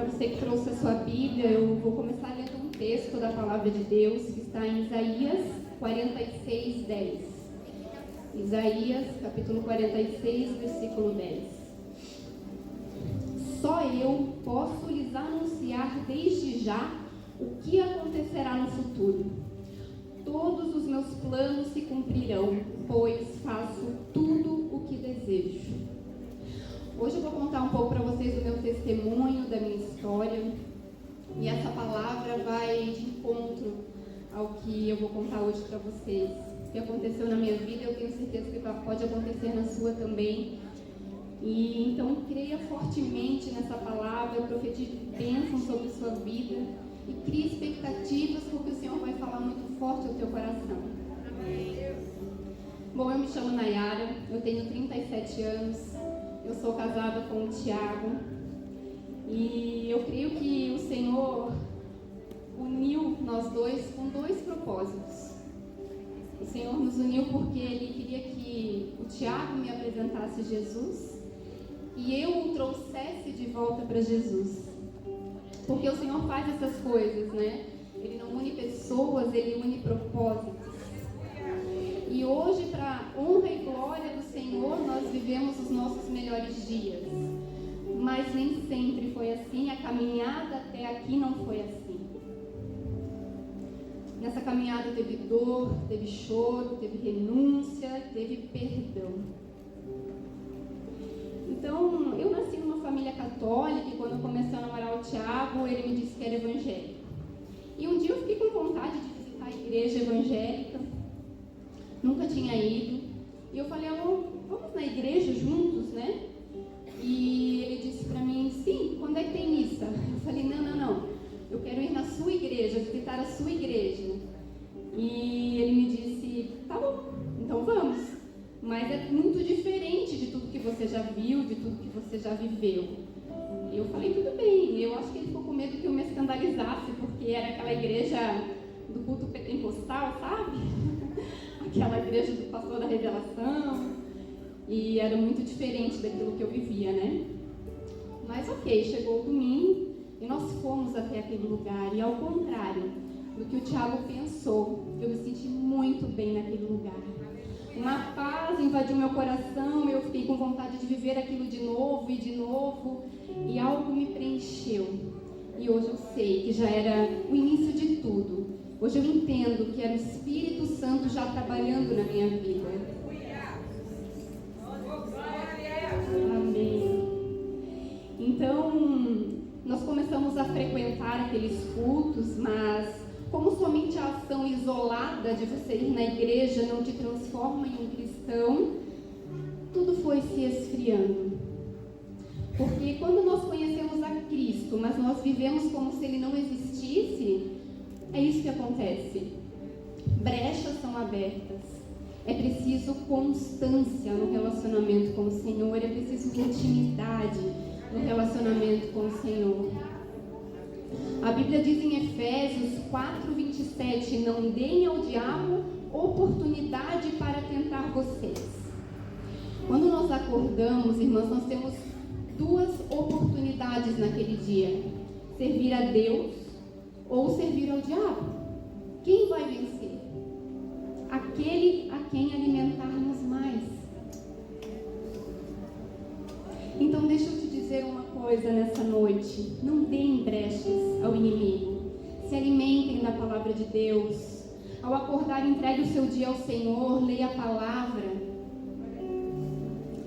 Para você que trouxe a sua Bíblia, eu vou começar lendo um texto da Palavra de Deus que está em Isaías 46, 10. Isaías, capítulo 46, versículo 10. Só eu posso lhes anunciar desde já o que acontecerá no futuro. Todos os meus planos se cumprirão, pois faço tudo o que desejo. Hoje eu vou contar um pouco para vocês do meu testemunho, da minha história. E essa palavra vai de encontro ao que eu vou contar hoje para vocês. O que aconteceu na minha vida, eu tenho certeza que pode acontecer na sua também. E então creia fortemente nessa palavra, profetize bênção sobre a sua vida e crie expectativas, porque o Senhor vai falar muito forte ao teu coração. Amém. Bom, eu me chamo Nayara, eu tenho 37 anos. Eu sou casada com o Tiago e eu creio que o Senhor uniu nós dois com dois propósitos. O Senhor nos uniu porque Ele queria que o Tiago me apresentasse Jesus e eu o trouxesse de volta para Jesus. Porque o Senhor faz essas coisas, né? Ele não une pessoas, Ele une propósitos. E hoje, para honra e glória do Senhor, nós vivemos os nossos melhores dias. Mas nem sempre foi assim, a caminhada até aqui não foi assim. Nessa caminhada teve dor, teve choro, teve renúncia, teve perdão. Então, eu nasci numa família católica e quando eu comecei a namorar o Tiago, ele me disse que era evangélico. E um dia eu fiquei com vontade de visitar a igreja evangélica. Nunca tinha ido. E eu falei, vamos na igreja juntos, né? E ele disse pra mim, sim, quando é que tem missa? Eu falei, não. Eu quero ir na sua igreja, visitar a sua igreja. E ele me disse, tá bom, então vamos. Mas é muito diferente de tudo que você já viu, de tudo que você já viveu. E eu falei, tudo bem. Eu acho que ele ficou com medo que eu me escandalizasse, porque era aquela igreja do culto pentecostal, sabe? Aquela igreja do pastor da revelação, e era muito diferente daquilo que eu vivia, né? Mas ok, chegou o domingo e nós fomos até aquele lugar, e ao contrário do que o Tiago pensou, eu me senti muito bem naquele lugar. Uma paz invadiu meu coração, eu fiquei com vontade de viver aquilo de novo, e algo me preencheu. E hoje eu sei que já era o início de tudo. Hoje eu entendo que era o Espírito Santo já trabalhando na minha vida. Amém. Então, nós começamos a frequentar aqueles cultos, mas como somente a ação isolada de você ir na igreja não te transforma em um cristão, tudo foi se esfriando. Porque quando nós conhecemos a Cristo, mas nós vivemos como se Ele não existisse, é isso que acontece. Brechas são abertas. É preciso constância no relacionamento com o Senhor. É preciso intimidade no relacionamento com o Senhor. A Bíblia diz em Efésios 4:27, não deem ao diabo oportunidade para tentar vocês. Quando nós acordamos, irmãos, nós temos duas oportunidades naquele dia: servir a Deus ou servir ao diabo. Quem vai vencer? Aquele a quem alimentarmos mais. Então deixa eu te dizer uma coisa nessa noite: não deem brechas ao inimigo. Se alimentem da palavra de Deus. Ao acordar, entregue o seu dia ao Senhor, leia a palavra.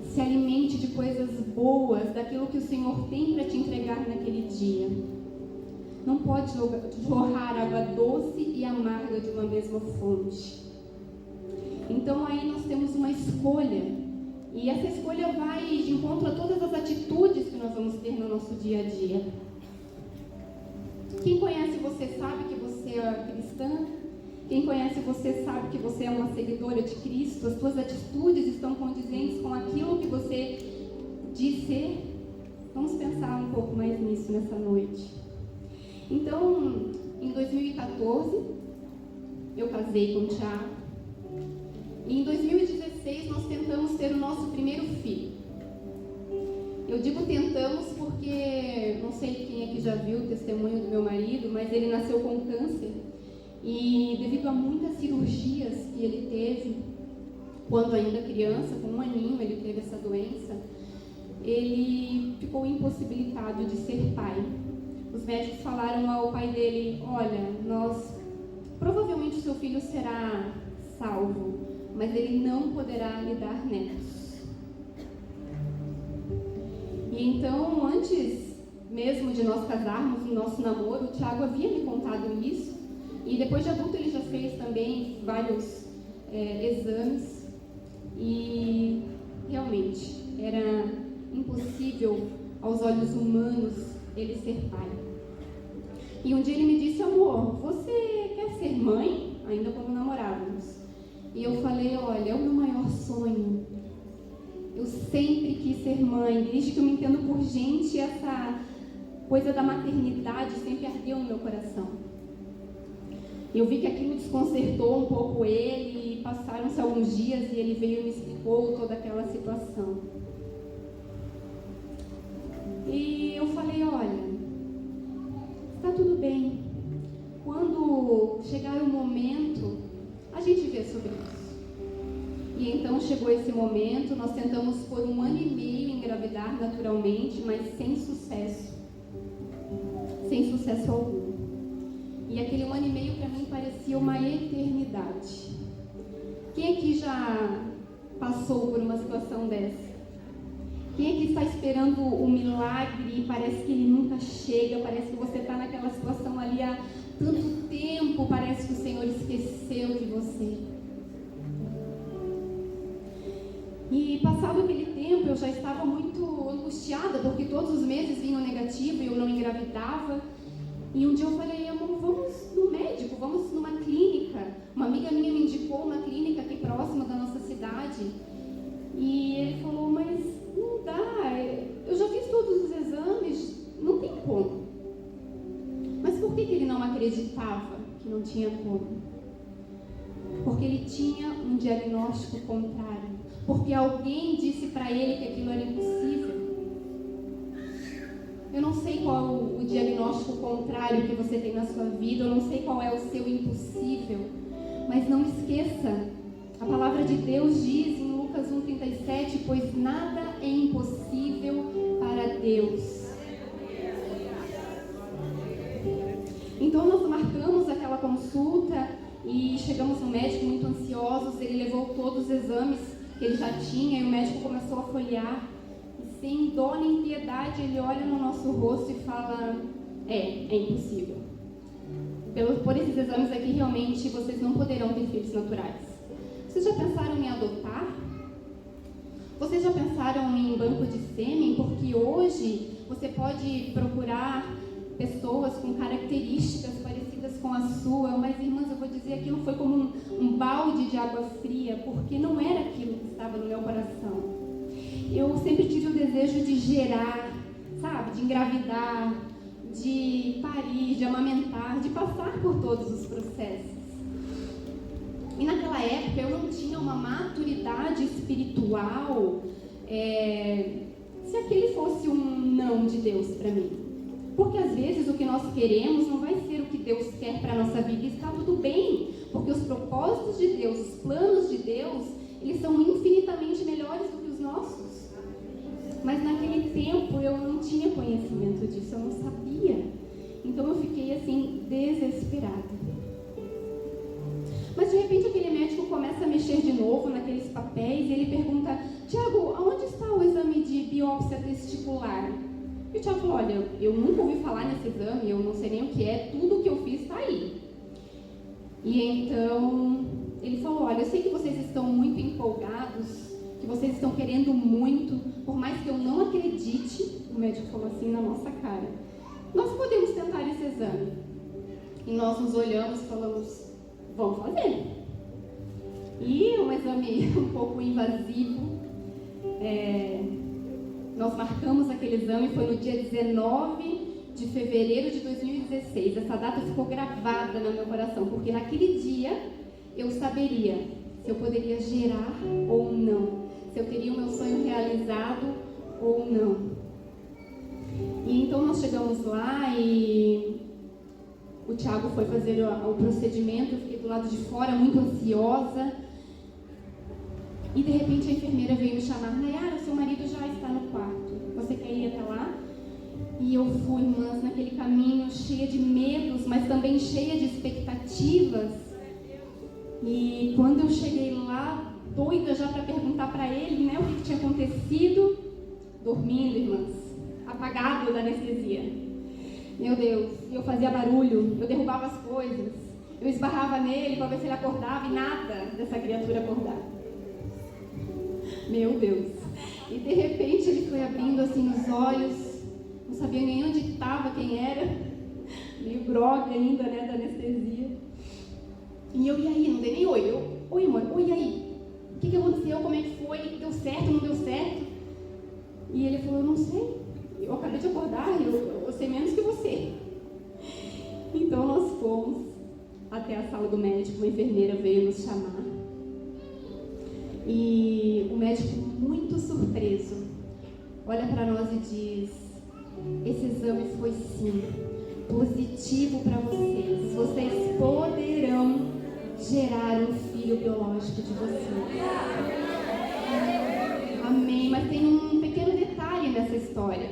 Se alimente de coisas boas, daquilo que o Senhor tem para te entregar naquele dia. Não pode jorrar água doce e amarga de uma mesma fonte. Então aí nós temos uma escolha. E essa escolha vai de encontro a todas as atitudes que nós vamos ter no nosso dia a dia. Quem conhece você sabe que você é cristã. Quem conhece você sabe que você é uma seguidora de Cristo. As suas atitudes estão condizentes com aquilo que você diz ser. Vamos pensar um pouco mais nisso nessa noite. Então, em 2014, eu casei com o Tiago. E em 2016 nós tentamos ter o nosso primeiro filho. Eu digo tentamos porque não sei quem aqui já viu o testemunho do meu marido, mas ele nasceu com câncer e devido a muitas cirurgias que ele teve, quando ainda criança, com 1 aninho ele teve essa doença, ele ficou impossibilitado de ser pai. Os médicos falaram ao pai dele, olha, provavelmente o seu filho será salvo, mas ele não poderá lhe dar netos. E então, antes mesmo de nós casarmos, no nosso namoro, o Thiago havia me contado isso. E depois de adulto ele já fez também vários exames. E realmente era impossível aos olhos humanos ele ser pai. E um dia ele me disse, amor, você quer ser mãe? Ainda quando namorávamos. E eu falei, olha, é o meu maior sonho. Eu sempre quis ser mãe, desde que eu me entendo por gente, essa coisa da maternidade sempre ardeu no meu coração. Eu vi que aquilo desconcertou um pouco ele, e passaram-se alguns dias e ele veio e me explicou toda aquela situação. E eu falei, olha, está tudo bem. Quando chegar o momento, a gente vê sobre isso. E então chegou esse momento, nós tentamos por 1 ano e meio engravidar naturalmente, mas sem sucesso. Sem sucesso algum. E aquele 1 ano e meio para mim parecia uma eternidade. Quem aqui já passou por uma situação dessa? Quem aqui está esperando o milagre e parece que ele nunca chega, parece que você está naquela situação ali há tanto tempo, parece que o Senhor esqueceu de você. E passado aquele tempo eu já estava muito angustiada, porque todos os meses vinham negativo e eu não engravidava. E um dia eu falei, amor, vamos no médico, vamos numa clínica. Uma amiga minha me indicou uma clínica aqui próxima da nossa cidade. E ele falou, mas não dá, eu já fiz todos os exames, não tem como. Mas por que ele não acreditava que não tinha como? Porque ele tinha um diagnóstico contrário. Porque alguém disse para ele que aquilo era impossível. Eu não sei qual o diagnóstico contrário que você tem na sua vida, eu não sei qual é o seu impossível, mas não esqueça, a palavra de Deus diz em Lucas 1,37, pois nada é impossível para Deus. Então nós marcamos aquela consulta e chegamos no médico muito ansiosos, ele levou todos os exames que ele já tinha e o médico começou a folhear. Sem dó nem piedade, ele olha no nosso rosto e fala, é impossível. Por esses exames aqui, realmente, vocês não poderão ter filhos naturais. Vocês já pensaram em adotar? Vocês já pensaram em banco de sêmen? Porque hoje você pode procurar pessoas com características parecidas com a sua, mas, irmãs, eu vou dizer, aquilo foi como um balde de água fria, porque não era aquilo que estava no meu coração. Eu sempre tive o desejo de gerar, sabe, de engravidar, de parir, de amamentar, de passar por todos os processos. E naquela época eu não tinha uma maturidade espiritual, se aquele fosse um não de Deus para mim. Porque às vezes o que nós queremos não vai ser o que Deus quer para a nossa vida e está tudo bem. Porque os propósitos de Deus, os planos de Deus, eles são infinitamente melhores do que os nossos. Mas naquele tempo eu não tinha conhecimento disso, eu não sabia. Então eu fiquei assim, desesperada. Mas de repente aquele médico começa a mexer de novo naqueles papéis e ele pergunta, Tiago, aonde está o exame de biópsia testicular? E o Tiago falou, olha, eu nunca ouvi falar nesse exame, eu não sei nem o que é, tudo o que eu fiz está aí. E então ele falou, olha, eu sei que vocês estão muito empolgados, que vocês estão querendo muito, por mais que eu não acredite, o médico falou assim na nossa cara, nós podemos tentar esse exame. E nós nos olhamos e falamos, vamos fazer. E um exame um pouco invasivo, nós marcamos aquele exame, foi no dia 19 de fevereiro de 2016. Essa data ficou gravada no meu coração, porque naquele dia eu saberia se eu poderia gerar ou não, se eu teria o meu sonho realizado ou não. E então nós chegamos lá e o Tiago foi fazer o procedimento, eu fiquei do lado de fora muito ansiosa. E de repente a enfermeira veio me chamar: Nayara, seu marido já está no quarto, você quer ir até lá? E eu fui, irmãs, naquele caminho cheia de medos, mas também cheia de expectativas. E quando eu cheguei lá, doida já para perguntar para ele, né, o que tinha acontecido, dormindo, irmãs, apagado da anestesia. Meu Deus, eu fazia barulho, eu derrubava as coisas, eu esbarrava nele para ver se ele acordava e nada dessa criatura acordar. Meu Deus. E de repente ele foi abrindo assim os olhos, não sabia nem onde estava, quem era, meio grogue ainda, né, da anestesia. E eu, e aí? Não dei nem oi. Eu, oi, amor, oi, e aí? O que aconteceu? Como é que foi? Deu certo? Não deu certo? E ele falou: eu não sei. Eu acabei de acordar, eu sei menos que você. Então nós fomos até a sala do médico, uma enfermeira veio nos chamar. E o médico, muito surpreso, olha para nós e diz: esse exame foi sim positivo para vocês. Vocês poderão gerar um filho biológico de vocês. Amém. Mas tem um pequeno detalhe nessa história.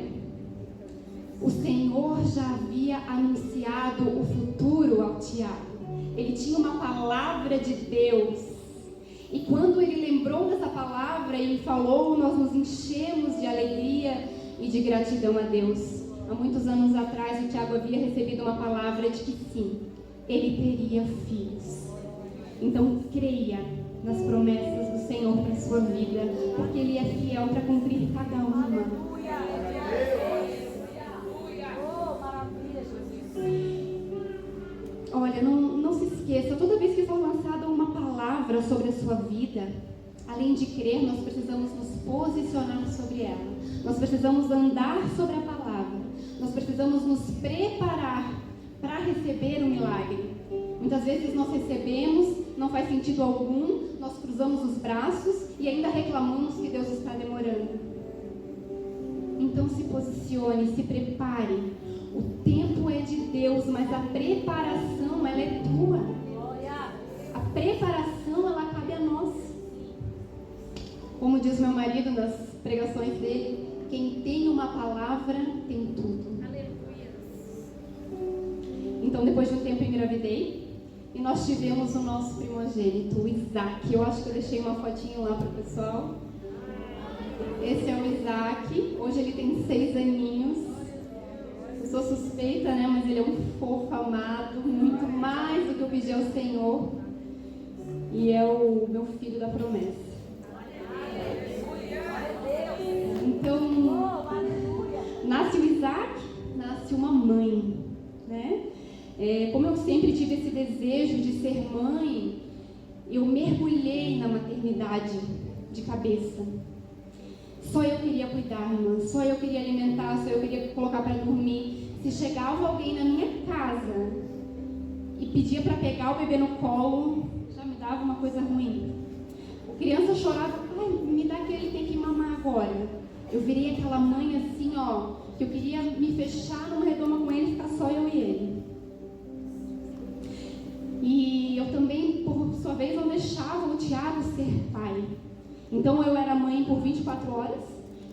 O Senhor já havia anunciado o futuro ao Tiago. Ele tinha uma palavra de Deus. E quando ele lembrou dessa palavra e falou, nós nos enchemos de alegria e de gratidão a Deus. Há muitos anos atrás, o Tiago havia recebido uma palavra de que sim, ele teria filhos. Então, creia nas promessas do Senhor para a sua vida, porque Ele é fiel para cumprir cada uma. Olha, não se esqueça, toda vez que for lançada uma palavra sobre a sua vida, além de crer, nós precisamos nos posicionar sobre ela. Nós precisamos andar sobre a palavra. Nós precisamos nos preparar para receber o milagre. Muitas vezes nós recebemos, não faz sentido algum, nós cruzamos os braços e ainda reclamamos que Deus está demorando. Então se posicione, se prepare. O tempo é de Deus, mas a preparação, ela é tua. A preparação, ela cabe a nós. Como diz meu marido nas pregações dele, quem tem uma palavra tem tudo. Então, depois de um tempo, eu engravidei e nós tivemos o nosso primogênito, o Isaac. Eu acho que eu deixei uma fotinho lá para o pessoal. Esse é o Isaac. Hoje ele tem 6 aninhos. Eu sou suspeita, né? Mas ele é um fofo amado, muito mais do que eu pedi ao Senhor. E é o meu filho da promessa. Então, nasce o Isaac, nasce uma mãe, né? Como eu sempre tive esse desejo de ser mãe, eu mergulhei na maternidade de cabeça. Só eu queria cuidar, irmã, só eu queria alimentar, só eu queria colocar para dormir. Se chegava alguém na minha casa e pedia para pegar o bebê no colo, já me dava uma coisa ruim. A criança chorava: ai, me dá que ele tem que mamar agora. Eu virei aquela mãe assim, ó, que eu queria me fechar numa redoma com ele e ficar só eu e ele. E eu também, por sua vez, não deixava o Tiago ser pai. Então eu era mãe por 24 horas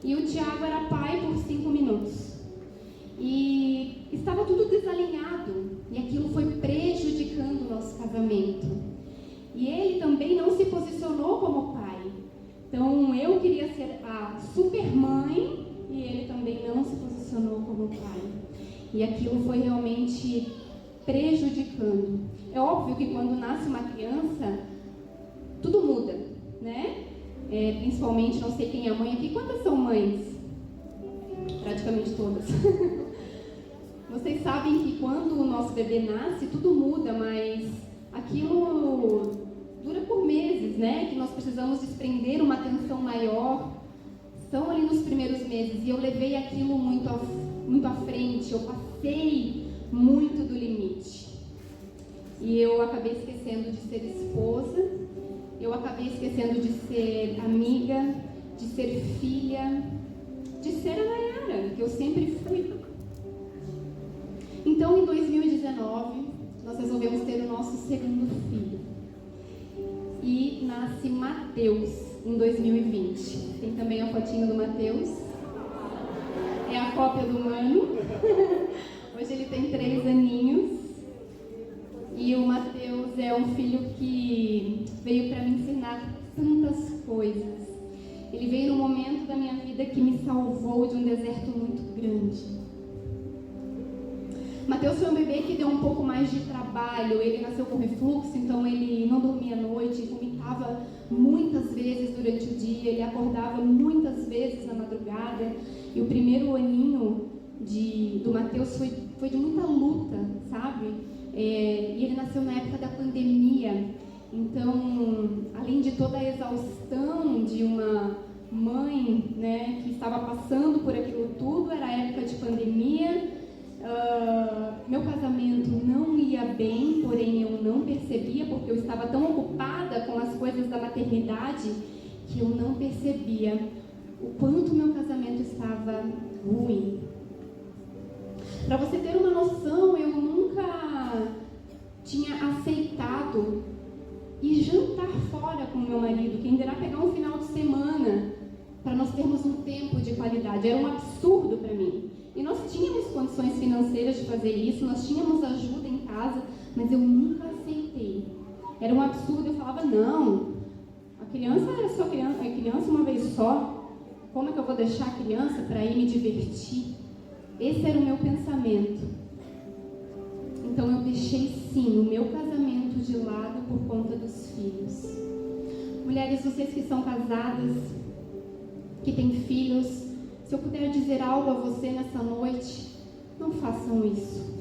e o Tiago era pai por 5 minutos. E estava tudo desalinhado e aquilo foi prejudicando o nosso casamento. E ele também não se posicionou como pai. Então eu queria ser a super mãe e ele também não se posicionou como pai. E aquilo foi realmente prejudicando. É óbvio que quando nasce uma criança, tudo muda, né? Principalmente, não sei quem é mãe aqui. Quantas são mães? Praticamente todas. Vocês sabem que quando o nosso bebê nasce, tudo muda, mas aquilo dura por meses, né? Que nós precisamos desprender uma atenção maior. São ali nos primeiros meses. E eu levei aquilo muito à frente. Eu passei muito do limite. E eu acabei esquecendo de ser esposa. Eu acabei esquecendo de ser amiga, de ser filha, de eu sempre fui. Então, em 2019, nós resolvemos ter o nosso segundo filho. E nasce Mateus em 2020. Tem também a fotinho do Mateus. É a cópia do Mano. Hoje ele tem 3 aninhos. E o Mateus é um filho que veio para me ensinar tantas coisas. Ele veio num momento da minha vida que me salvou de um deserto muito grande. Mateus foi um bebê que deu um pouco mais de trabalho. Ele nasceu com refluxo, então ele não dormia à noite, vomitava muitas vezes durante o dia, ele acordava muitas vezes na madrugada. E o primeiro aninho do Mateus foi de muita luta, sabe? E ele nasceu na época da pandemia. Então, além de toda a exaustão de uma mãe, né, que estava passando por aquilo tudo, era a época de pandemia. Meu casamento não ia bem, porém eu não percebia, porque eu estava tão ocupada com as coisas da maternidade que eu não percebia o quanto meu casamento estava ruim. Para você ter uma noção, eu nunca tinha aceitado ir jantar fora com meu marido, quem dirá pegar um final de semana para nós termos um tempo de qualidade. Era um absurdo para mim. E nós tínhamos condições financeiras de fazer isso, nós tínhamos ajuda em casa, mas eu nunca aceitei. Era um absurdo, eu falava, não, a criança é só criança, é criança uma vez só, como é que eu vou deixar a criança para ir me divertir? Esse era o meu pensamento. Então eu deixei sim o meu casamento de lado por conta dos filhos. Mulheres, vocês que são casadas, que têm filhos, se eu puder dizer algo a você nessa noite, não façam isso.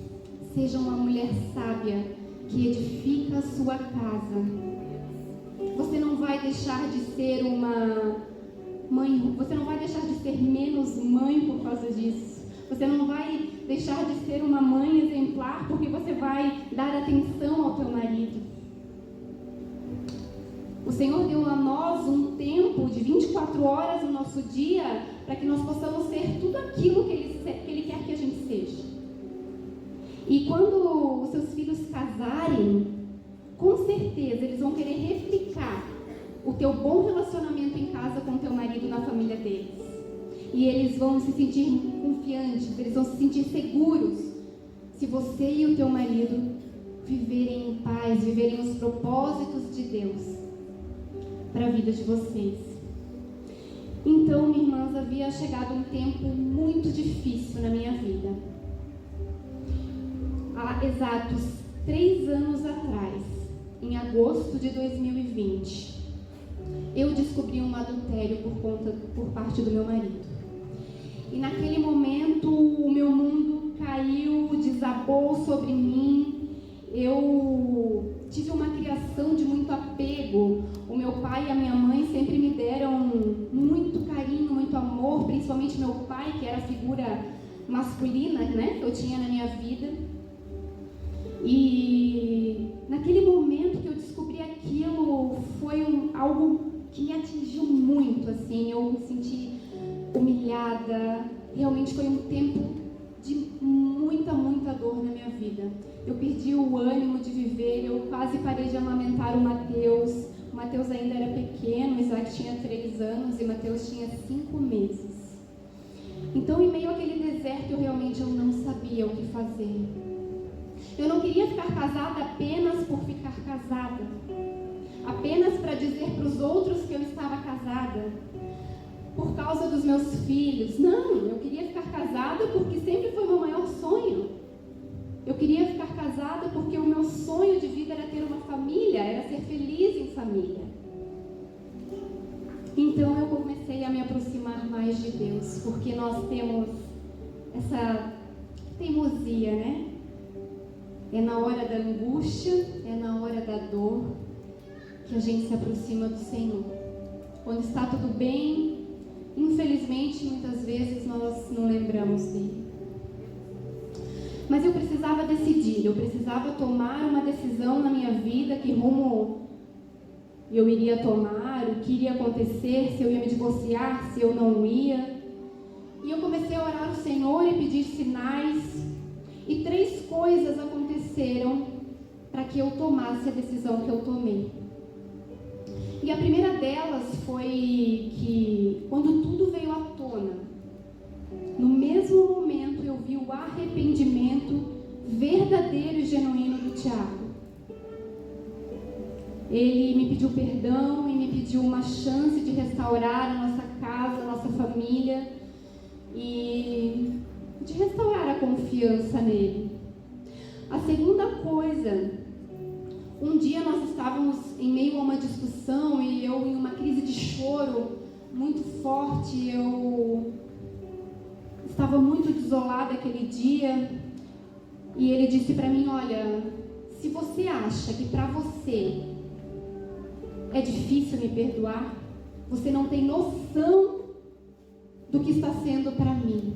Seja uma mulher sábia que edifica a sua casa. Você não vai deixar de ser uma mãe, você não vai deixar de ser menos mãe por causa disso. Você não vai deixar de ser uma mãe exemplar porque você vai dar atenção ao teu marido. O Senhor deu a nós um tempo de 24 horas no nosso dia para que nós possamos ser tudo aquilo que Ele quer que a gente seja. E quando os seus filhos casarem, com certeza eles vão querer replicar o teu bom relacionamento em casa com o teu marido na família deles. E eles vão se sentir confiantes, eles vão se sentir seguros se você e o teu marido viverem em paz, viverem os propósitos de Deus para a vida de vocês. Então, minhas irmãs, havia chegado um tempo muito difícil na minha vida. Há exatos 3 anos atrás, em agosto de 2020, eu descobri um adultério por parte do meu marido. E naquele momento o meu mundo caiu, desabou sobre mim. Eu tive uma criação de muito apego. O meu pai e a minha mãe sempre me deram muito carinho, muito amor, principalmente meu pai, que era a figura masculina, né, que eu tinha na minha vida. E naquele momento que eu descobri aquilo, foi algo que me atingiu muito, assim, eu me senti humilhada. Realmente foi um tempo de muita dor na minha vida. Eu perdi o ânimo de viver, eu quase parei de amamentar o Mateus. O Mateus ainda era pequeno, o Isaac tinha 3 anos e o Mateus tinha 5 meses. Então, em meio àquele deserto, eu realmente não sabia o que fazer. Eu não queria ficar casada apenas por ficar casada, apenas para dizer para os outros que eu estava casada, por causa dos meus filhos. Não, eu queria ficar casada porque sempre foi meu maior sonho. Eu queria ficar casada porque o meu sonho de vida era ter uma família, era ser feliz em família. Então eu comecei a me aproximar mais de Deus, porque nós temos essa teimosia, né? É na hora da angústia, é na hora da dor que a gente se aproxima do Senhor. Quando está tudo bem, infelizmente, muitas vezes nós não lembramos dele. Mas eu precisava decidir, eu precisava tomar uma decisão na minha vida, que rumo eu iria tomar, o que iria acontecer, se eu ia me divorciar, se eu não ia. E eu comecei a orar ao Senhor e pedir sinais. E 3 coisas aconteceram para que eu tomasse a decisão que eu tomei. E a primeira delas foi que, quando tudo veio à tona, no mesmo momento eu vi o arrependimento verdadeiro e genuíno do Tiago. Ele me pediu perdão e me pediu uma chance de restaurar a nossa casa, a nossa família e de restaurar a confiança nele. A segunda coisa, um dia nós estávamos em meio a uma discussão e eu em uma crise de choro muito forte, eu estava muito desolada aquele dia e ele disse para mim: olha, se você acha que para você é difícil me perdoar, você não tem noção do que está sendo para mim.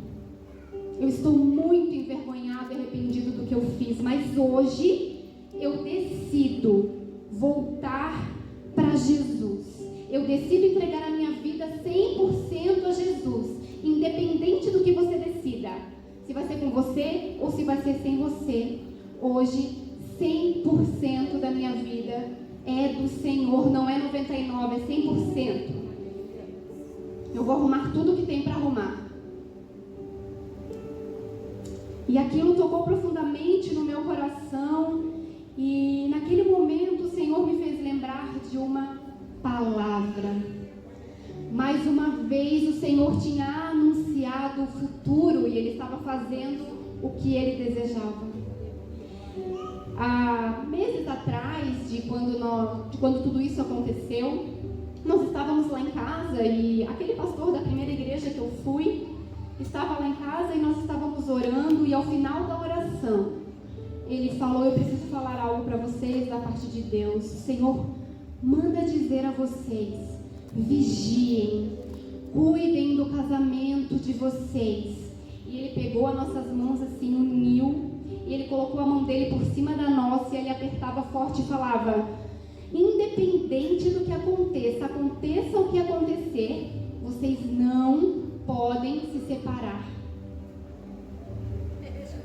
Eu estou muito envergonhado e arrependido do que eu fiz, mas hoje eu decido voltar para Jesus. Eu decido entregar a minha vida 100% a Jesus, independente do que você decida, se vai ser com você ou se vai ser sem você. Hoje, 100% da minha vida é do Senhor, não é 99%, é 100%. Eu vou arrumar tudo que tem para arrumar. E aquilo tocou profundamente no meu coração. E naquele momento o Senhor me fez lembrar de uma palavra. Mais uma vez o Senhor tinha anunciado o futuro e Ele estava fazendo o que Ele desejava. Há meses atrás, de quando tudo isso aconteceu, nós estávamos lá em casa e aquele pastor da primeira igreja que eu fui estava lá em casa e nós estávamos orando, e ao final da oração ele falou: eu preciso falar algo para vocês da parte de Deus. O Senhor manda dizer a vocês: vigiem, cuidem do casamento de vocês. E ele pegou as nossas mãos assim, uniu, e ele colocou a mão dele por cima da nossa e ele apertava forte e falava: independente do que aconteça, aconteça o que acontecer, vocês não podem se separar.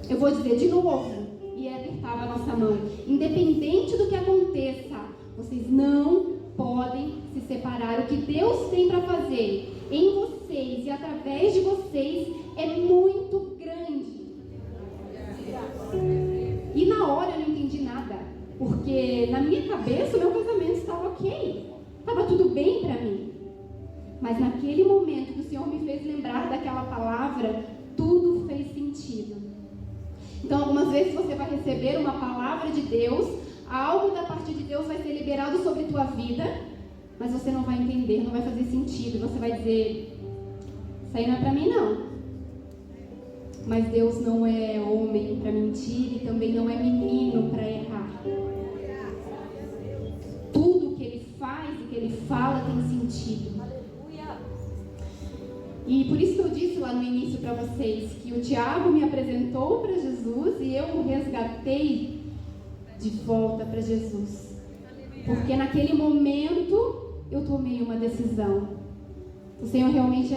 Eu vou dizer de novo, e ele apertava a nossa mão: independente do que aconteça, vocês não podem se separar. O que Deus tem para fazer em vocês e através de vocês é muito grande. E na hora eu não entendi nada, porque na minha cabeça o meu casamento estava ok, estava tudo bem para mim. Mas naquele momento que o Senhor me fez lembrar daquela palavra, tudo fez sentido. Então, algumas vezes você vai receber uma palavra de Deus, algo da parte de Deus vai ser liberado sobre a tua vida, mas você não vai entender, não vai fazer sentido. Você vai dizer: isso aí não é para mim não. Mas Deus não é homem para mentir e também não é menino para errar. Tudo que Ele faz e que Ele fala tem sentido. E por isso que eu disse lá no início para vocês que o Tiago me apresentou para Jesus e eu o resgatei de volta para Jesus. Porque naquele momento eu tomei uma decisão. O Senhor realmente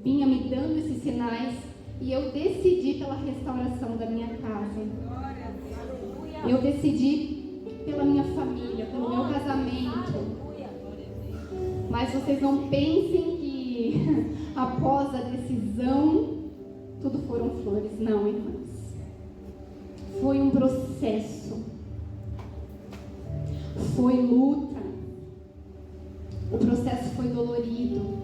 vinha me dando esses sinais e eu decidi pela restauração da minha casa. Eu decidi pela minha família, pelo meu casamento. Mas vocês não pensem que após a decisão tudo foram flores. Não, irmãs. Foi um processo. Foi luta. O processo foi dolorido.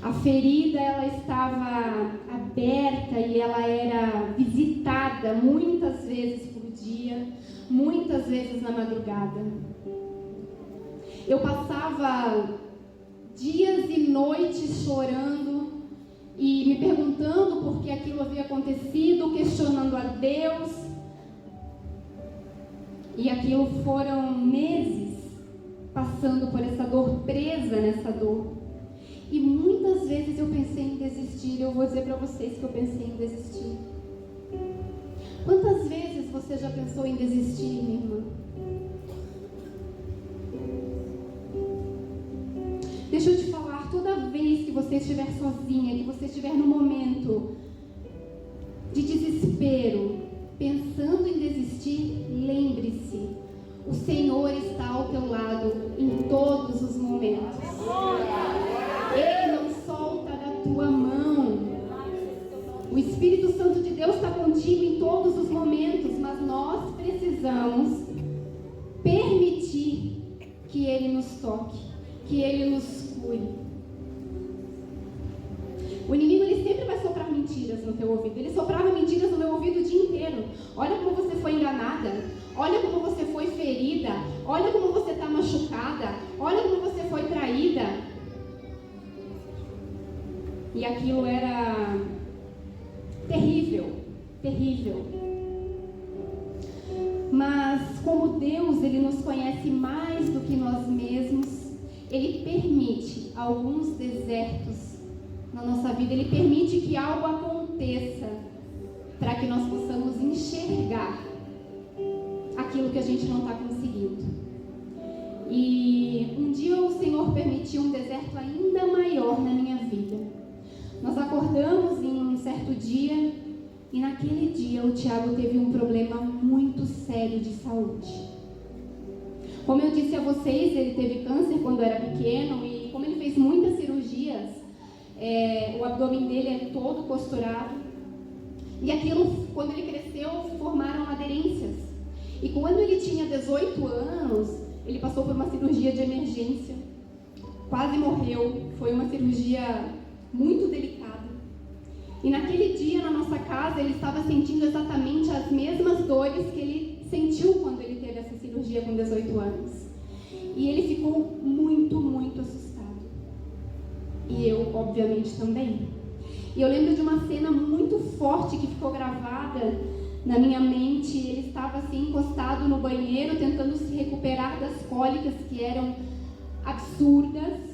A ferida, ela estava aberta e ela era visitada muitas vezes por dia, muitas vezes na madrugada. Eu passava dias e noites chorando e me perguntando por que aquilo havia acontecido, questionando a Deus. E aquilo foram meses passando por essa dor, presa nessa dor. E muitas vezes eu pensei em desistir. Eu vou dizer para vocês que eu pensei em desistir. Quantas vezes você já pensou em desistir, minha irmã? Deixa eu te falar, toda vez que você estiver sozinha, que você estiver no momento de desespero, pensando em desistir, lembre-se, o Senhor está ao teu lado em todos os momentos. Ele não solta da tua mão. O Espírito Santo de Deus está contigo em todos os momentos, mas nós precisamos permitir que Ele nos toque, que Ele nos cure. O inimigo, ele sempre vai soprar mentiras no teu ouvido. Ele soprava mentiras no meu ouvido o dia inteiro. Olha como você foi enganada. Olha como você foi ferida. Olha como você está machucada. Olha como você foi traída. E aquilo era terrível, terrível. Mas como Deus, Ele nos conhece mais do que nós mesmos, Ele permite alguns desertos na nossa vida. Ele permite que algo aconteça para que nós possamos enxergar aquilo que a gente não está conseguindo. E um dia o Senhor permitiu um deserto ainda maior na minha vida. Nós acordamos em um certo dia e naquele dia o Tiago teve um problema muito sério de saúde. Como eu disse a vocês, ele teve câncer quando era pequeno e como ele fez muitas cirurgias, o abdômen dele é todo costurado. E aquilo, quando ele cresceu, formaram aderências. E quando ele tinha 18 anos, ele passou por uma cirurgia de emergência. Quase morreu. Foi uma cirurgia muito delicada. E naquele dia, na nossa casa, ele estava sentindo exatamente as mesmas dores que ele sentiu quando ele teve essa cirurgia com 18 anos. E ele ficou muito, muito assustado. E eu, obviamente, também. E eu lembro de uma cena muito forte que ficou gravada na minha mente. Ele estava assim, encostado no banheiro, tentando se recuperar das cólicas que eram absurdas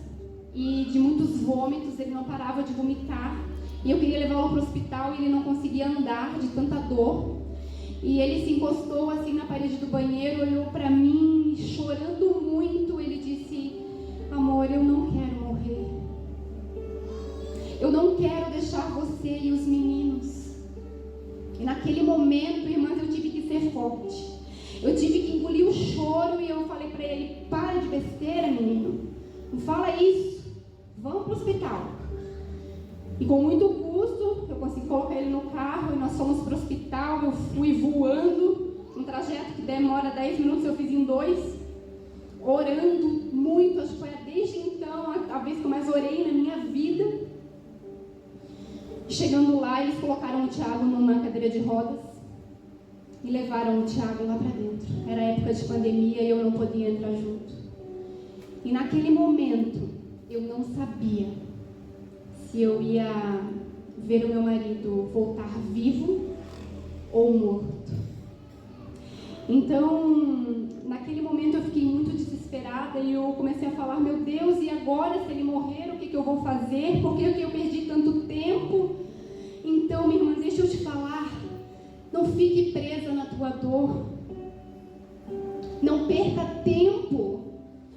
e de muitos vômitos. Ele não parava de vomitar. E eu queria levá-lo para o hospital e ele não conseguia andar de tanta dor. E ele se encostou assim na parede do banheiro, olhou para mim, chorando muito. Ele disse: amor, eu não quero morrer. Eu não quero deixar você e os meninos. E naquele momento, irmãs, eu tive que ser forte. Eu tive que engolir o choro e eu falei para ele: para de besteira, menino. Não fala isso. Vamos para o hospital. E com muito custo, eu consegui colocar ele no carro e nós fomos para o hospital. Eu fui voando. Um trajeto que demora 10 minutos, eu fiz em 2. Orando muito. Acho que foi desde então a vez que eu mais orei na minha vida. Chegando lá, eles colocaram o Tiago numa cadeira de rodas e levaram o Tiago lá para dentro. Era época de pandemia e eu não podia entrar junto. E naquele momento, eu não sabia se eu ia ver o meu marido voltar vivo ou morto. Então, naquele momento eu fiquei muito desesperada e eu comecei a falar: meu Deus, e agora se ele morrer, o que eu vou fazer? Por que eu perdi tanto tempo? Então, minha irmã, deixa eu te falar, não fique presa na tua dor. Não perca tempo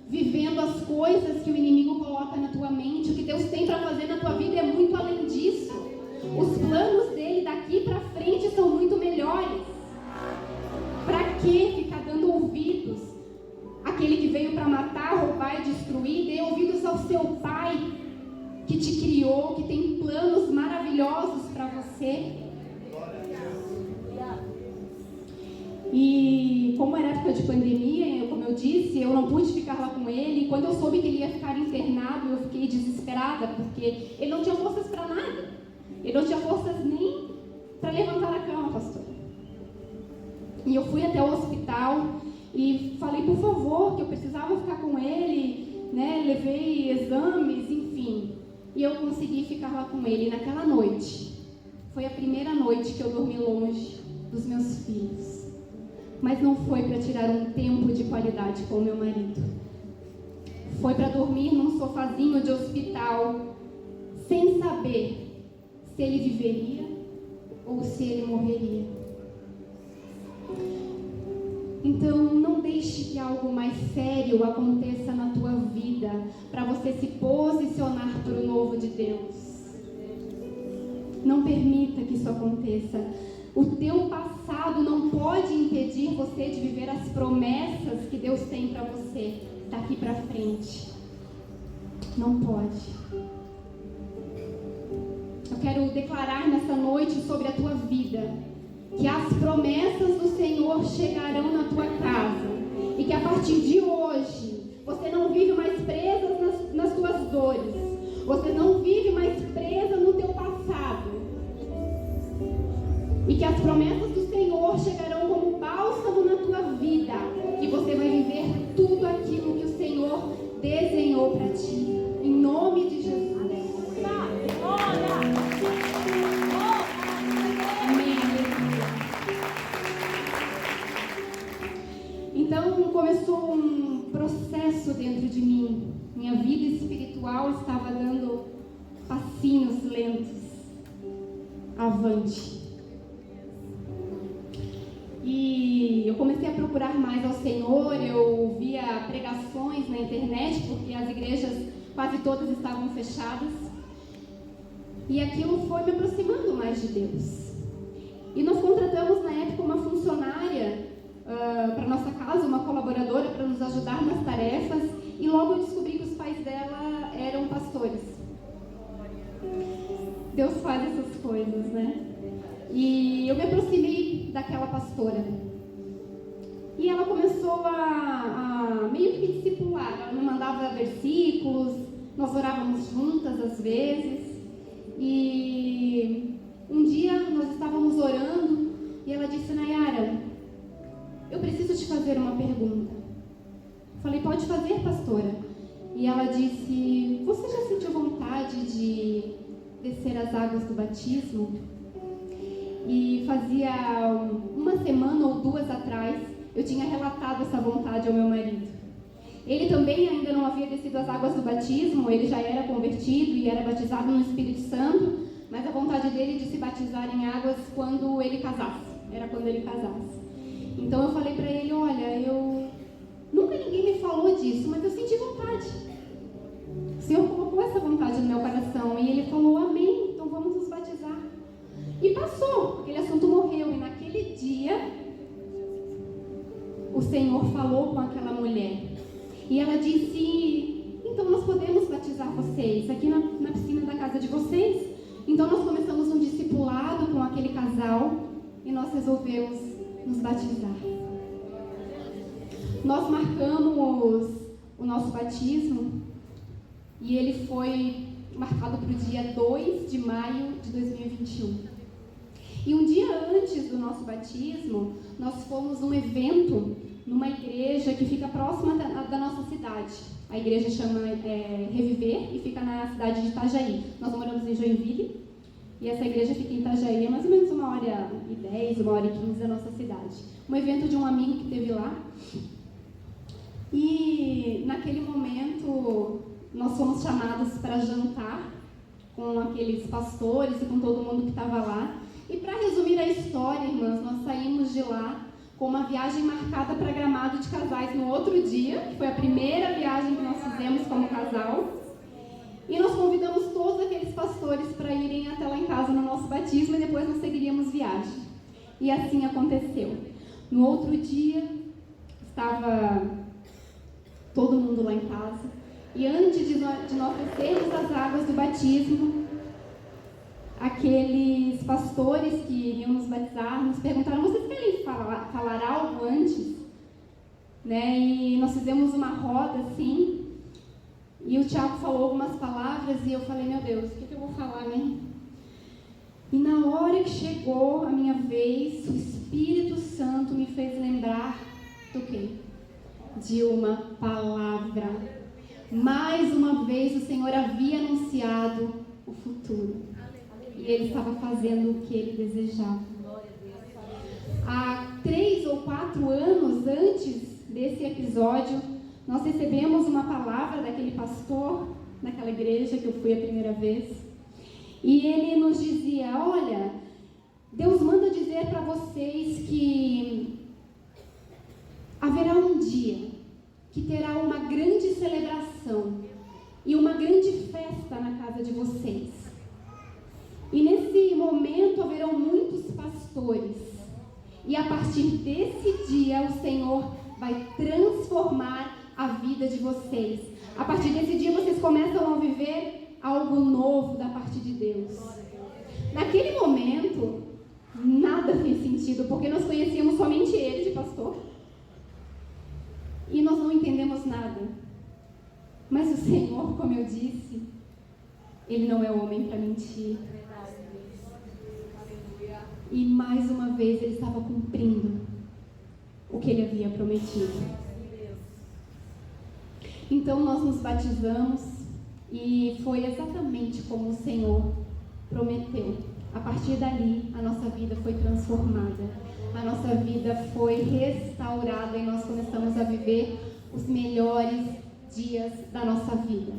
vivendo as coisas que o inimigo coloca na tua mente. O que Deus tem para fazer na tua vida é muito além disso. Os planos dele daqui para frente são muito melhores. Para que ficar dando ouvidos àquele que veio para matar, roubar e destruir? Dê ouvidos ao seu Pai que te criou, que tem planos maravilhosos para você. E como era época de pandemia, como eu disse, eu não pude ficar lá com ele. E quando eu soube que ele ia ficar internado, eu fiquei desesperada, porque ele não tinha forças para nada. Ele não tinha forças nem para levantar a cama, pastor. E eu fui até o hospital e falei, por favor, que eu precisava ficar com ele, né? Levei exames, enfim. E eu consegui ficar lá com ele. E naquela noite, foi a primeira noite que eu dormi longe dos meus filhos. Mas não foi para tirar um tempo de qualidade com o meu marido. Foi para dormir num sofazinho de hospital, sem saber se ele viveria ou se ele morreria. Então, não deixe que algo mais sério aconteça na tua vida para você se posicionar para o novo de Deus. Não permita que isso aconteça. O teu passado não pode impedir você de viver as promessas que Deus tem para você daqui para frente. Não pode. Eu quero declarar nessa noite sobre a tua vida que as promessas do Senhor chegarão na tua casa e que a partir de hoje você não vive mais presa nas tuas dores, você não vive mais presa no teu passado e que as promessas do Senhor chegarão como bálsamo na tua vida e você vai viver tudo aquilo que o Senhor desenhou para ti, em nome de Jesus. Então começou um processo dentro de mim. Minha vida espiritual estava dando passinhos lentos avante. E eu comecei a procurar mais ao Senhor. Eu via pregações na internet, porque as igrejas quase todas estavam fechadas. E aquilo foi me aproximando mais de Deus. E nós contratamos na época uma funcionária para nossa casa, uma colaboradora para nos ajudar nas tarefas, e logo eu descobri que os pais dela eram pastores. Deus faz essas coisas, né? E eu me aproximei daquela pastora e ela começou a meio que me discipular. Ela me mandava versículos, nós orávamos juntas às vezes, e um dia nós estávamos orando e ela disse: Nayara, eu preciso te fazer uma pergunta. Falei: pode fazer, pastora. E ela disse: você já sentiu vontade de descer as águas do batismo? E fazia uma semana ou duas atrás, eu tinha relatado essa vontade ao meu marido. Ele também ainda não havia descido as águas do batismo, ele já era convertido e era batizado no Espírito Santo, mas a vontade dele de se batizar em águas quando ele casasse, era quando ele casasse. Então eu falei para ele: olha, nunca ninguém me falou disso, mas eu senti vontade. O Senhor colocou essa vontade no meu coração. E ele falou: amém, então vamos nos batizar. E passou, aquele assunto morreu. E naquele dia, o Senhor falou com aquela mulher. E ela disse: então nós podemos batizar vocês aqui na piscina da casa de vocês. Então nós começamos um discipulado com aquele casal e nós resolvemos nos batizar. Nós marcamos o nosso batismo e ele foi marcado para o dia 2 de maio de 2021. E um dia antes do nosso batismo, nós fomos num evento numa igreja que fica próxima da nossa cidade. A igreja chama Reviver e fica na cidade de Itajaí. Nós moramos em Joinville. E essa igreja fica em Itajaí, é mais ou menos 1h10, 1h15 da nossa cidade. Um evento de um amigo que teve lá. E naquele momento nós fomos chamados para jantar com aqueles pastores e com todo mundo que estava lá. E para resumir a história, irmãs, nós saímos de lá com uma viagem marcada para Gramado de casais no outro dia, que foi a primeira viagem que nós fizemos como casal. E nós convidamos todos aqueles pastores para irem até lá em casa no nosso batismo e depois nós seguiríamos viagem. E assim aconteceu. No outro dia, estava todo mundo lá em casa. E antes de nós descermos as águas do batismo, aqueles pastores que iriam nos batizar nos perguntaram: vocês querem falar algo antes? Né? E nós fizemos uma roda assim. E o Tiago falou algumas palavras e eu falei: meu Deus, o que eu vou falar, né? E na hora que chegou a minha vez, o Espírito Santo me fez lembrar do quê? De uma palavra. Mais uma vez o Senhor havia anunciado o futuro. E Ele estava fazendo o que Ele desejava. Há 3 ou 4 anos antes desse episódio, nós recebemos uma palavra daquele pastor, naquela igreja que eu fui a primeira vez. E ele nos dizia: olha, Deus manda dizer para vocês que haverá um dia que terá uma grande celebração e uma grande festa na casa de vocês. E nesse momento haverão muitos pastores. E a partir desse dia o Senhor vai transformar a vida de vocês. A partir desse dia vocês começam a viver algo novo da parte de Deus. Naquele momento, nada fez sentido, porque nós conhecíamos somente ele de pastor. E nós não entendemos nada. Mas o Senhor, como eu disse, Ele não é homem para mentir. E mais uma vez Ele estava cumprindo o que Ele havia prometido. Então nós nos batizamos e foi exatamente como o Senhor prometeu. A partir dali, a nossa vida foi transformada. A nossa vida foi restaurada e nós começamos a viver os melhores dias da nossa vida.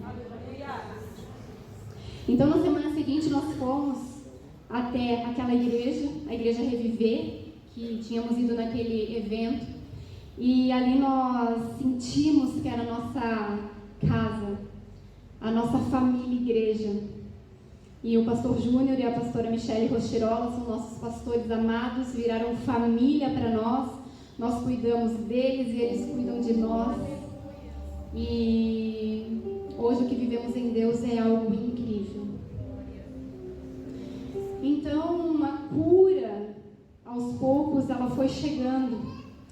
Então, na semana seguinte, nós fomos até aquela igreja, a Igreja Reviver, que tínhamos ido naquele evento. E ali nós sentimos que era a nossa casa, a nossa família igreja. E o pastor Júnior e a pastora Michele Rocherola são nossos pastores amados, viraram família para nós. Nós cuidamos deles e eles cuidam de nós. E hoje o que vivemos em Deus é algo incrível. Então, uma cura, aos poucos, ela foi chegando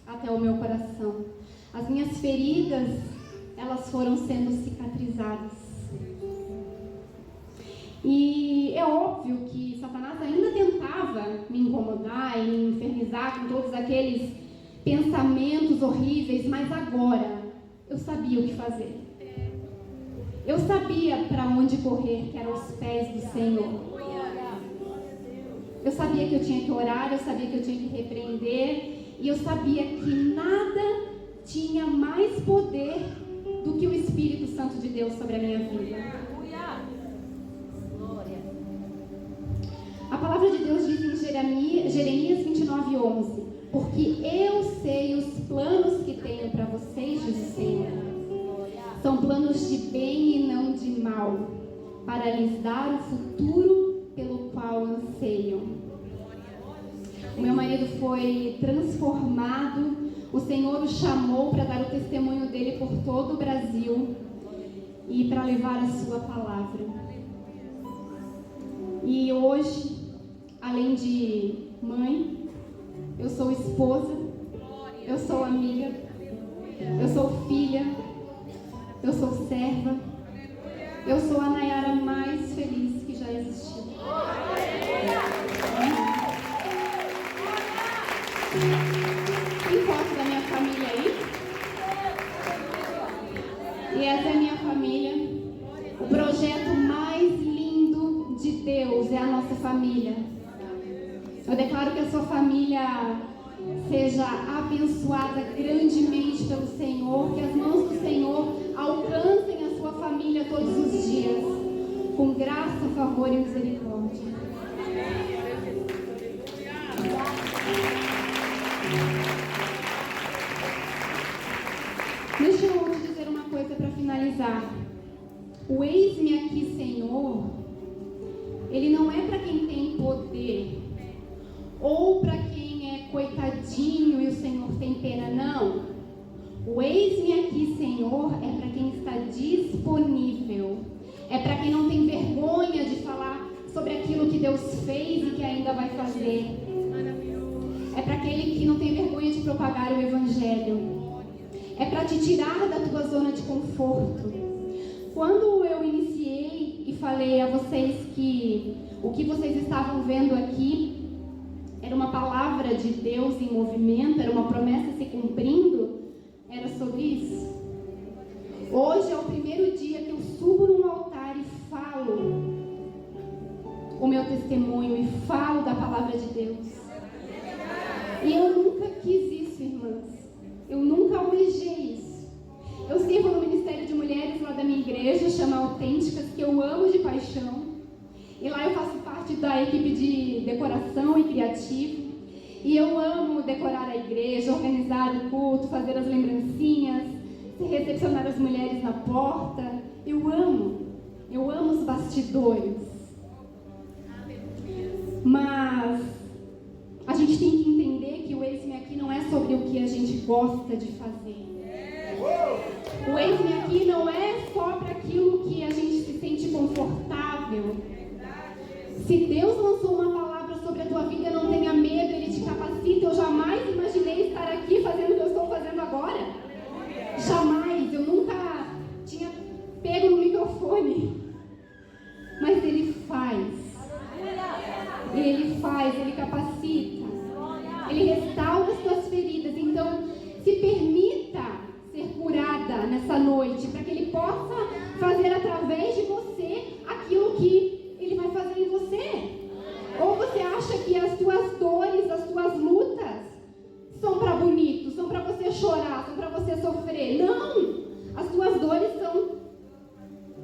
até o meu coração. As minhas feridas, elas foram sendo cicatrizadas. E é óbvio que Satanás ainda tentava me incomodar e me infernizar com todos aqueles pensamentos horríveis, mas agora eu sabia o que fazer. Eu sabia para onde correr, que eram os pés do Senhor. Eu sabia que eu tinha que orar, eu sabia que eu tinha que repreender, e eu sabia que nada tinha mais poder do que o Espírito Santo de Deus sobre a minha vida. A palavra de Deus diz em Jeremias 29:11: porque eu sei os planos que tenho para vocês, diz o Senhor. São planos de bem e não de mal, para lhes dar o futuro pelo qual anseiam. O meu marido foi transformado. O Senhor o chamou para dar o testemunho dele por todo o Brasil e para levar a sua palavra. E hoje, além de mãe, eu sou esposa, eu sou amiga, eu sou filha, eu sou serva, eu sou a Nayara mais feliz que já existiu. Tem foto da minha família aí? E essa é a minha família. O projeto mais lindo de Deus é a nossa família. Eu declaro que a sua família seja abençoada grandemente pelo Senhor, que as mãos do Senhor alcancem a sua família todos os dias, com graça, favor e misericórdia. Deixa eu te dizer uma coisa para finalizar. O eis-me aqui, Senhor, ele não é para quem tem poder, ou para quem é coitadinho e o Senhor tem pena, não. O eis-me aqui, Senhor, é para quem está disponível. É para quem não tem vergonha de falar sobre aquilo que Deus fez e que ainda vai fazer. É para aquele que não tem vergonha de propagar o Evangelho. É para te tirar da tua zona de conforto. Quando eu iniciei e falei a vocês que o que vocês estavam vendo aqui era uma palavra de Deus em movimento, era uma promessa se cumprindo, era sobre isso. Hoje é o primeiro dia que eu subo num altar e falo o meu testemunho e falo da palavra de Deus. E eu nunca quis isso, irmãs. Eu nunca almejei isso. Eu sirvo no Ministério de Mulheres lá da minha igreja, chama Autênticas, que eu amo de paixão. E lá eu faço parte da equipe de decoração e criativo. E eu amo decorar a igreja, organizar o culto, fazer as lembrancinhas, recepcionar as mulheres na porta. Eu amo os bastidores. Mas a gente tem que entender que o Eis-me Aqui não é sobre o que a gente gosta de fazer. O Eis-me Aqui não é só para aquilo que a gente se sente confortável. Se Deus lançou uma palavra sobre a tua vida, não tenha medo, Ele te capacita. Eu jamais imaginei estar aqui fazendo o que eu estou fazendo agora. Jamais, eu nunca tinha pego no microfone. Mas Ele faz. Ele capacita. Ele restaura as tuas feridas. Então, se permita ser curada nessa noite, para que Ele possa fazer através de você aquilo que Ele vai fazer em você. Ou você acha que as tuas dores, as tuas lutas são para bonito, são para você chorar, são para você sofrer? Não! As tuas dores são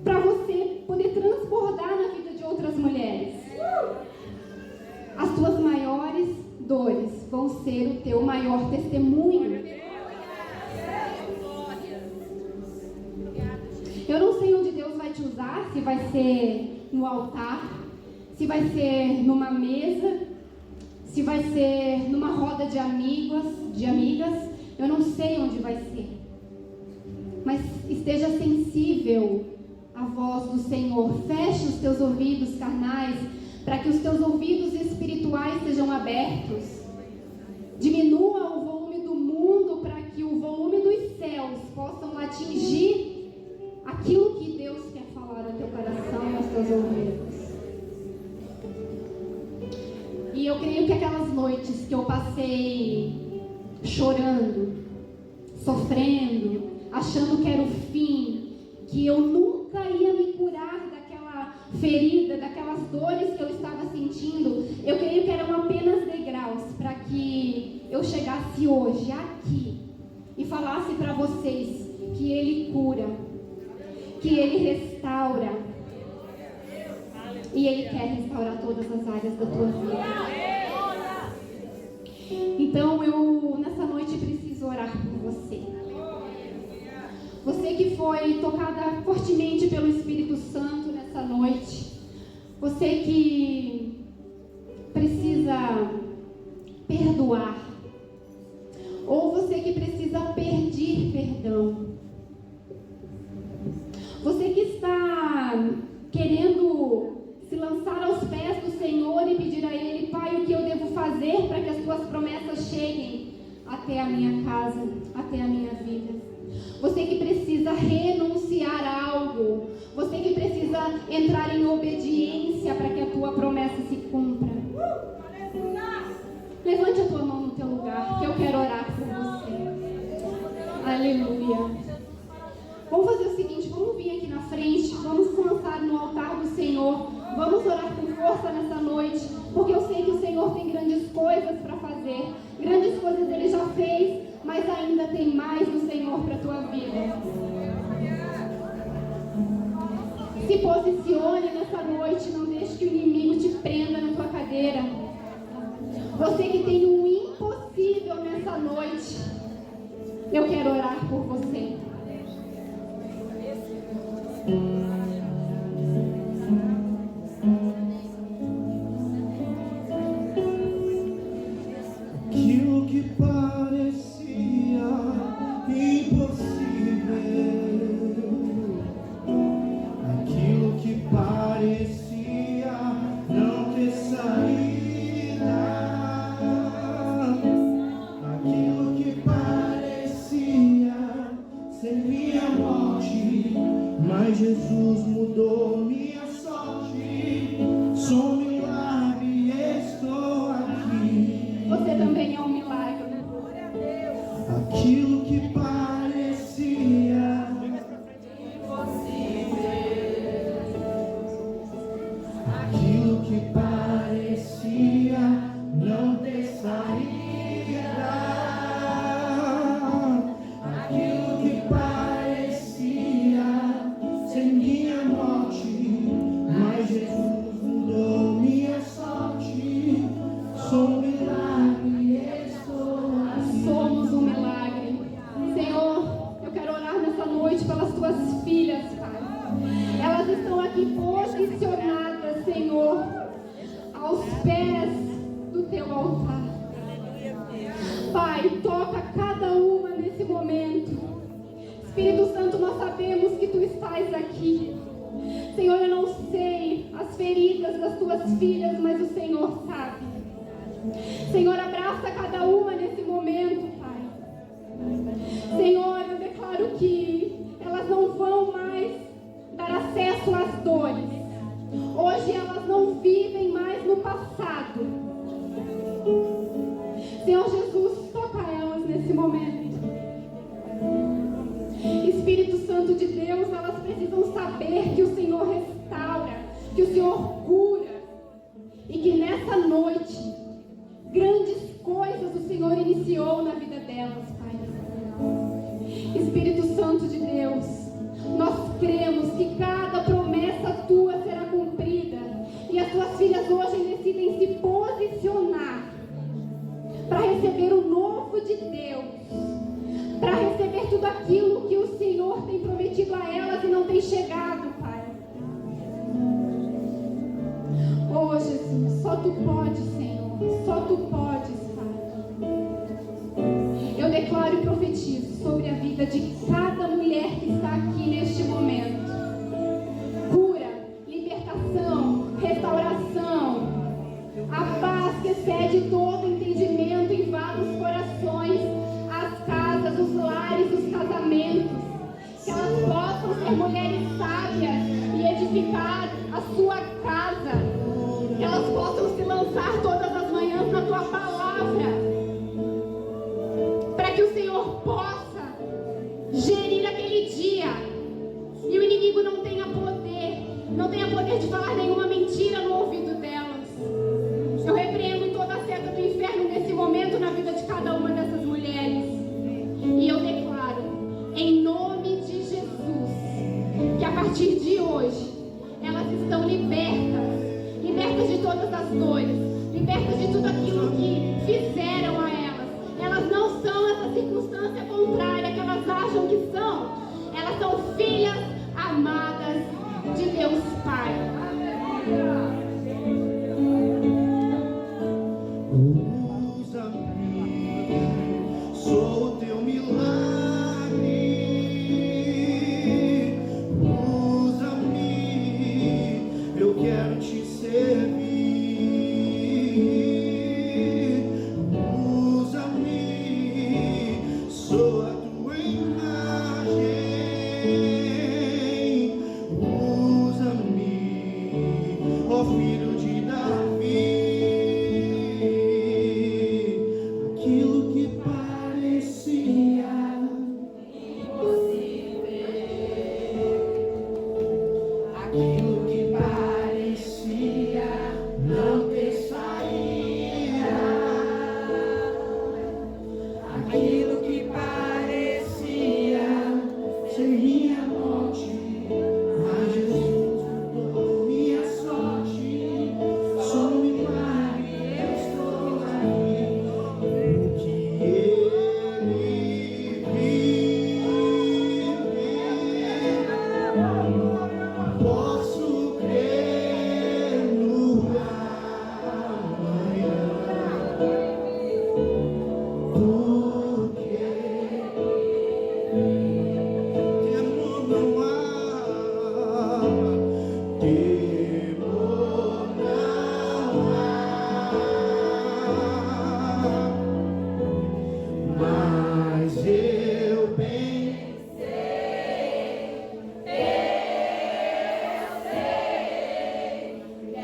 para você poder transbordar na vida de outras mulheres. As tuas maiores dores vão ser o teu maior testemunho. Eu não sei onde Deus vai te usar, se vai ser no altar, se vai ser numa mesa, se vai ser numa roda de amigas, eu não sei onde vai ser. Mas esteja sensível à voz do Senhor. Feche os teus ouvidos carnais, para que os teus ouvidos espirituais sejam abertos. Diminua o volume do mundo, para que o volume dos céus possam atingir aquilo que Deus quer falar ao teu coração e aos teus ouvidos. E eu creio que aquelas noites que eu passei chorando, sofrendo, achando que era o fim, que eu nunca ia me curar daquela ferida, daquelas dores que eu estava sentindo, eu creio que eram apenas degraus para que eu chegasse hoje aqui e falasse para vocês que Ele cura, que Ele restaura. E Ele quer restaurar todas as áreas da tua vida. Então eu, nessa noite, preciso orar por você. Você que foi tocada fortemente pelo Espírito Santo nessa noite. Você que precisa perdoar. Ou você que precisa pedir perdão. Você que está querendo se lançar aos pés do Senhor e pedir a Ele: Pai, o que eu devo fazer para que as tuas promessas cheguem até a minha casa, até a minha vida. Você que precisa renunciar a algo, você que precisa entrar em obediência para que a tua promessa se cumpra. Levante a tua mão no teu lugar, que eu quero orar por você. Aleluia. Vamos fazer o seguinte, vamos vir aqui na frente, vamos se lançar no altar do Senhor, vamos orar com força nessa noite, porque eu sei que o Senhor tem grandes coisas para fazer, grandes coisas Ele já fez, mas ainda tem mais do Senhor para a tua vida. Se posicione nessa noite, não deixe que o inimigo te prenda na tua cadeira. Você que tem um impossível nessa noite, eu quero orar por você. Aquilo que parecia impossível, aquilo que parecia não ter saída, aquilo que parecia pés do teu altar. Pai, toca cada uma nesse momento. Espírito Santo, nós sabemos que tu estás aqui. Senhor, eu não sei as feridas das tuas filhas, mas o Senhor sabe. Senhor, abraça cada uma nesse momento, Pai. Senhor, eu declaro que elas não vão mais dar acesso às dores. Hoje elas não vivem mais no passado. Senhor Jesus, toca elas nesse momento. Espírito Santo de Deus, elas precisam saber que o Senhor restaura, que o Senhor cura, e que nessa noite grandes coisas o Senhor iniciou na vida delas, Pai. Espírito Santo de Deus, nós cremos que cada promessa tua será cumprida, e as tuas filhas hoje decidem se posicionar para receber o novo de Deus, para receber tudo aquilo que o Senhor tem prometido a elas e não tem chegado, Pai. Oh Jesus, só tu podes, Senhor, só tu podes, Pai. Eu declaro e profetizo sobre a vida de cada mulher que está aqui neste momento: cura, libertação, restauração, a paz que excede todo entendimento invada os corações, as casas, os lares, os casamentos. Que elas possam ser mulheres sábias e edificar a sua casa. Que elas possam se lançar todas as manhãs na tua palavra, para que o Senhor possa gerir aquele dia e o inimigo não tenha poder de falar nenhuma mentira no ouvido delas. Eu repreendo toda a seta do inferno nesse momento na vida de cada uma dessas mulheres, e eu declaro em nome de Jesus que a partir de hoje elas estão libertas de todas as dores, libertas de tudo aquilo que fizeram a elas. Elas não são essa circunstância contrária que elas acham que são. Elas são filhas amadas de Deus Pai. Usa-me, sou o teu milagre. Usa-me, eu quero te servir. Usa-me, sou a tua imagem. Usa-me, ó filho de Davi. Aquilo que parecia aquilo que parecia não ter saída, aquilo que parecia ser minha morte, mas Jesus mudou minha sorte. Sou um milagre, eu estou aí. O que ele vive, posso crer no amanhã, porque temor não há, temor não há, mas eu bem sei que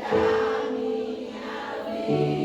a minha vida